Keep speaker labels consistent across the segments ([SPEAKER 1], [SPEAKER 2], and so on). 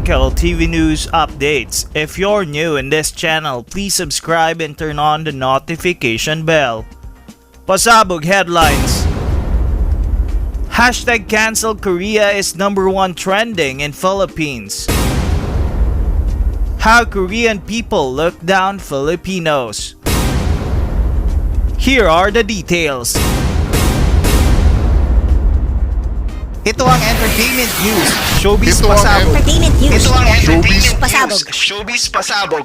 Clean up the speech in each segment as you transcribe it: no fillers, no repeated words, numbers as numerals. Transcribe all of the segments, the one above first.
[SPEAKER 1] watching TV News Updates. If you're new in this channel, please subscribe and turn on the notification bell. Pasabog headlines. Hashtag cancel Korea is #1 trending in Philippines. How Korean people look down Filipinos. Here are the details. Ito ang entertainment news. Showbiz pasabog.
[SPEAKER 2] Entertainment news.
[SPEAKER 1] Ito ang entertainment
[SPEAKER 2] Pasabog.
[SPEAKER 1] news. Showbiz pasabog.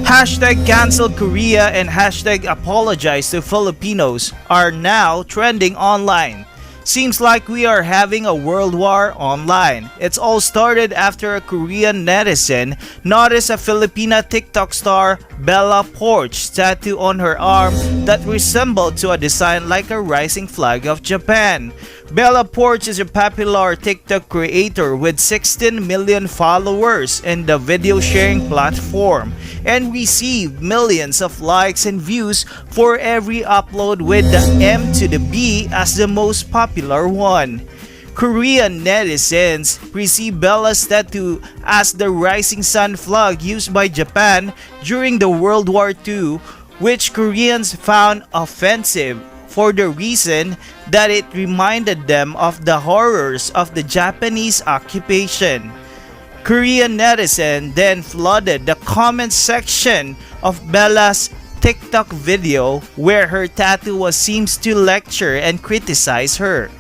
[SPEAKER 1] Hashtag cancel Korea and hashtag apologize to Filipinos are now trending online. Seems like we are having a world war online. It's all started after a Korean netizen noticed a Filipina TikTok star Bella Poarch tattoo on her arm that resembled to a design like a rising flag of Japan. Bella Poarch is a popular TikTok creator with 16 million followers in the video sharing platform and received millions of likes and views for every upload, with the M to the B as the most popular one. Korean netizens perceive Bella's tattoo as the rising sun flag used by Japan during the World War II, which Koreans found offensive for the reason that it reminded them of the horrors of the Japanese occupation. Korean netizens then flooded the comment section of Bella's TikTok video where her tattoo was seems to lecture and criticize her.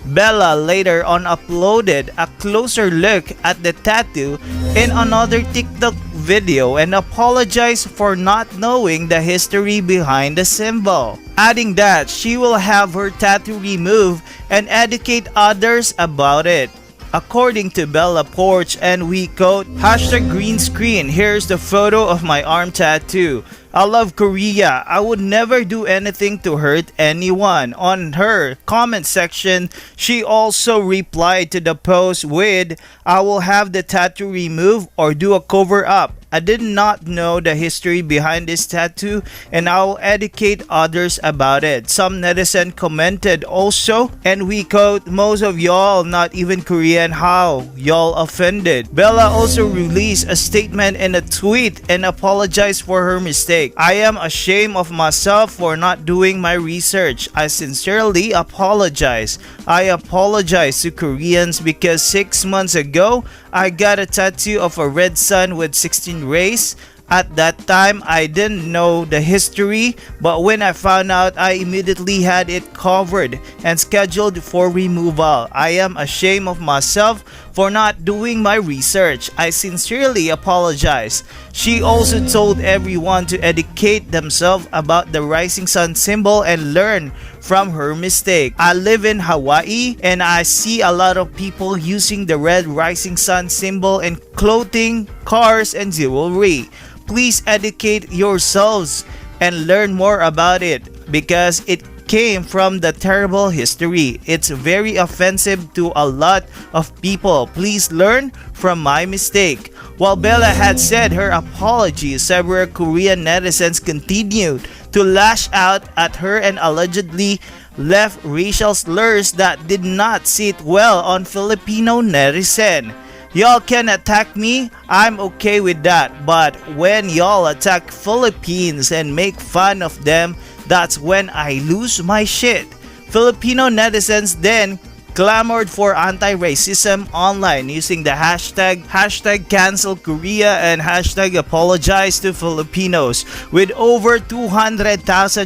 [SPEAKER 1] Bella later on uploaded a closer look at the tattoo in another TikTok video and apologized for not knowing the history behind the symbol, adding that she will have her tattoo removed and educate others about it. According to Bella Poarch, and we quote, hashtag green screen, here's the photo of my arm tattoo. I love Korea. I would never do anything to hurt anyone. On her comment section, she also replied to the post with, I will have the tattoo removed or do a cover up. I did not know the history behind this tattoo and I will educate others about it. Some netizen commented also, and we quote, most of y'all not even Korean, how y'all offended. Bella also released a statement in a tweet and apologized for her mistake. I am ashamed of myself for not doing my research. I sincerely apologize. I apologize to Koreans because 6 months ago, I got a tattoo of a red sun with 16 rays. At that time, I didn't know the history, but when I found out, I immediately had it covered and scheduled for removal. I am ashamed of myself for not doing my research. I sincerely apologize. She also told everyone to educate themselves about the rising sun symbol and learn from her mistake. I live in Hawaii and I see a lot of people using the red rising sun symbol in clothing, cars, and jewelry. Please educate yourselves and learn more about it because it came from the terrible history. It's very offensive to a lot of people. Please learn from my mistake. While Bella had said her apology, several Korean netizens continued to lash out at her and allegedly left racial slurs that did not sit well on Filipino netizen. Y'all can attack me, I'm okay with that, but when y'all attack Philippines and make fun of them, that's when I lose my shit. Filipino netizens then clamored for anti-racism online using the hashtag cancel Korea and hashtag apologize to Filipinos, with over 200,000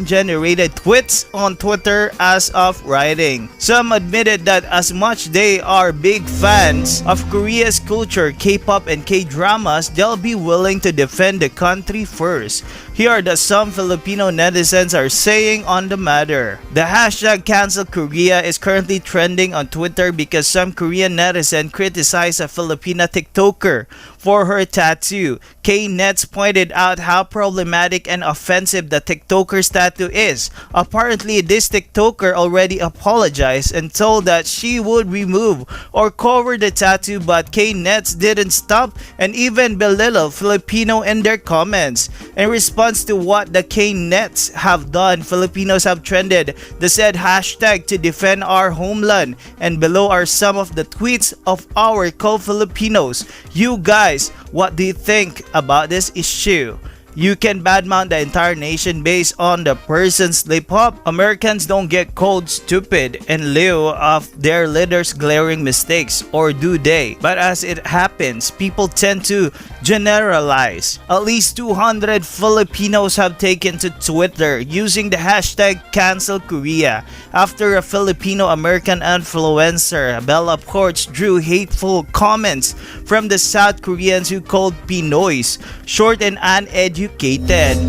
[SPEAKER 1] generated tweets on Twitter as of writing. Some admitted that as much they are big fans of Korea's culture, K-pop and K-dramas, they'll be willing to defend the country first. Here are the some Filipino netizens are saying on the matter. The hashtag cancel Korea is currently trending on Twitter because some Korean netizen criticized a Filipina TikToker for her tattoo. Kay Nets pointed out how problematic and offensive the TikToker's tattoo is. Apparently, this TikToker already apologized and told that she would remove or cover the tattoo, but Kay Nets didn't stop and even belittled Filipino in their comments. In response to what the Kay Nets have done, Filipinos have trended the said hashtag to defend our homeland, and below are some of the tweets of our co-Filipinos. You guys, what do you think about this issue? You can badmouth the entire nation based on the person's slip-up. Americans don't get called stupid in lieu of their leaders' glaring mistakes, or do they? But as it happens, people tend to generalize. At least 200 Filipinos have taken to Twitter using the hashtag #CancelKorea after a Filipino-American influencer, Bella Poarch, drew hateful comments from the South Koreans who called Pinoys short and uneducated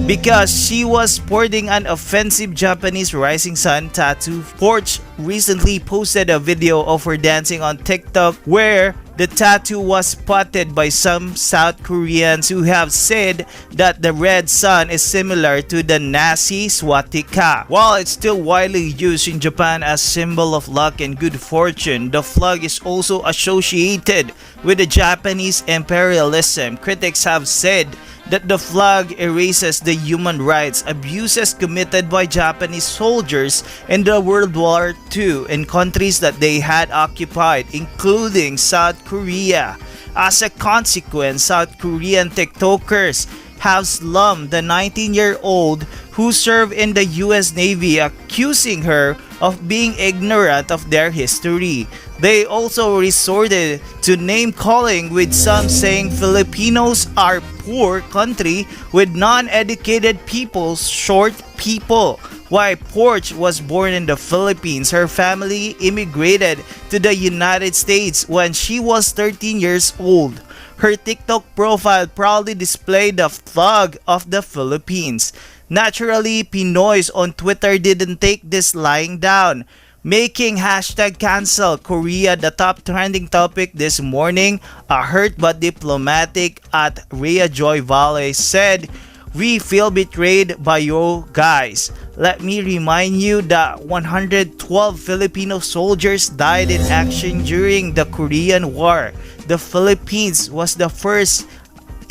[SPEAKER 1] because she was sporting an offensive Japanese rising sun tattoo. Poarch recently posted a video of her dancing on TikTok where the tattoo was spotted by some South Koreans who have said that the red sun is similar to the Nazi swastika. While it's still widely used in Japan as symbol of luck and good fortune, the flag is also associated with the Japanese imperialism. Critics have said that the flag erases the human rights abuses committed by Japanese soldiers in the World War II in countries that they had occupied, including South Korea. As a consequence, South Korean TikTokers have slammed the 19-year-old who served in the US Navy, accusing her of being ignorant of their history. They also resorted to name-calling, with some saying Filipinos are poor country with non-educated people, short people. While Poarch was born in the Philippines, her family immigrated to the United States when she was 13 years old. Her TikTok profile proudly displayed the flag of the Philippines. Naturally, Pinoys on Twitter didn't take this lying down, making hashtag #CancelKorea the top trending topic this morning. A hurt but diplomatic at Rhea Joy Valley said, "We feel betrayed by you guys. Let me remind you that 112 Filipino soldiers died in action during the Korean War. The Philippines was the first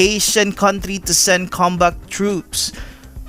[SPEAKER 1] Asian country to send combat troops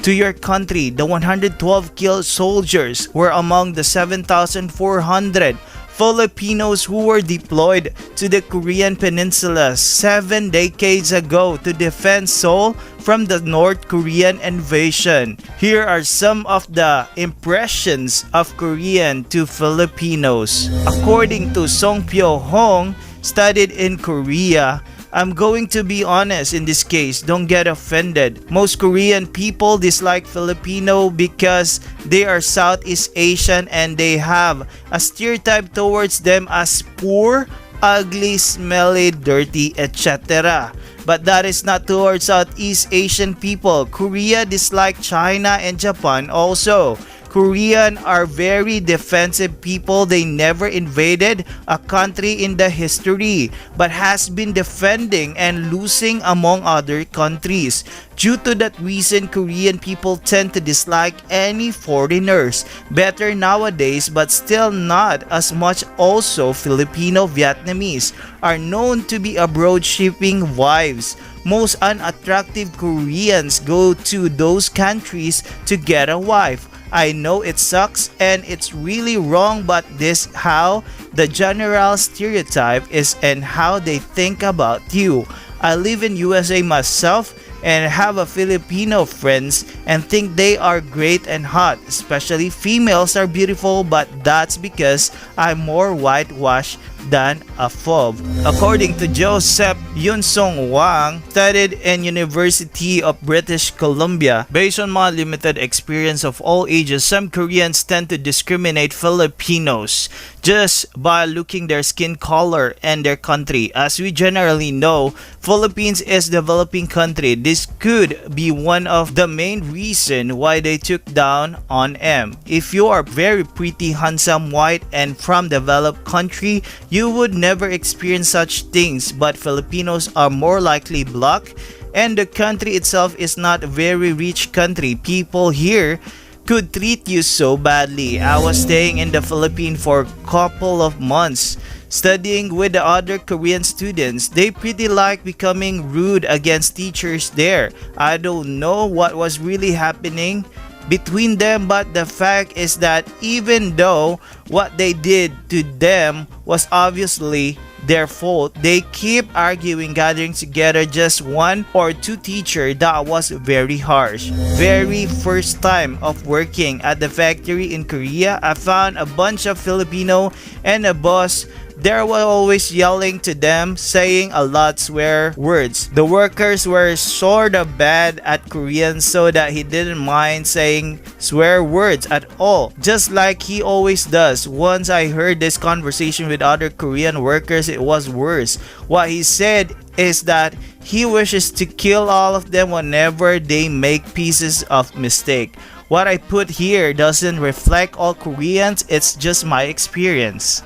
[SPEAKER 1] to your country. The 112 killed soldiers were among the 7,400 Filipinos who were deployed to the Korean Peninsula 7 decades ago to defend Seoul from the North Korean invasion. Here are some of the impressions of Korean to Filipinos. According to Song Pyo Hong, studied in Korea, I'm going to be honest in this case, don't get offended. Most Korean people dislike Filipino because they are Southeast Asian and they have a stereotype towards them as poor, ugly, smelly, dirty, etc. But that is not towards Southeast Asian people. Korea dislike China and Japan also. Korean are very defensive people. They never invaded a country in the history, but has been defending and losing among other countries. Due to that reason, Korean people tend to dislike any foreigners. Better nowadays, but still not as much. Also, Filipino Vietnamese are known to be abroad shipping wives. Most unattractive Koreans go to those countries to get a wife. I know it sucks and it's really wrong, but this how the general stereotype is and how they think about you. I live in USA myself and have a Filipino friends and think they are great and hot. Especially females are beautiful, but that's because I'm more whitewashed than a phobe. According to Joseph Yunsong Wang, studied in University of British Columbia, based on my limited experience of all ages, some Koreans tend to discriminate Filipinos just by looking their skin color and their country. As we generally know, Philippines is a developing country. This could be one of the main reason why they took down on M. If you are very pretty, handsome, white, and from developed country, you would never experience such things, but Filipinos are more likely black, and the country itself is not a very rich country. People here could treat you so badly. I was staying in the Philippines for a couple of months, studying with the other Korean students. They pretty like becoming rude against teachers there. I don't know what was really happening between them, but the fact is that even though what they did to them was obviously their fault, they keep arguing, gathering together just one or two teacher. That was very harsh. Very first time of working at the factory in Korea, I found a bunch of Filipino and a boss there were always yelling to them, saying a lot swear words. The workers were sort of bad at Korean, so that he didn't mind saying swear words at all, just like he always does. Once I heard this conversation with other Korean workers, it was worse. What he said is that he wishes to kill all of them whenever they make pieces of mistake. What I put here doesn't reflect all Koreans, it's just my experience.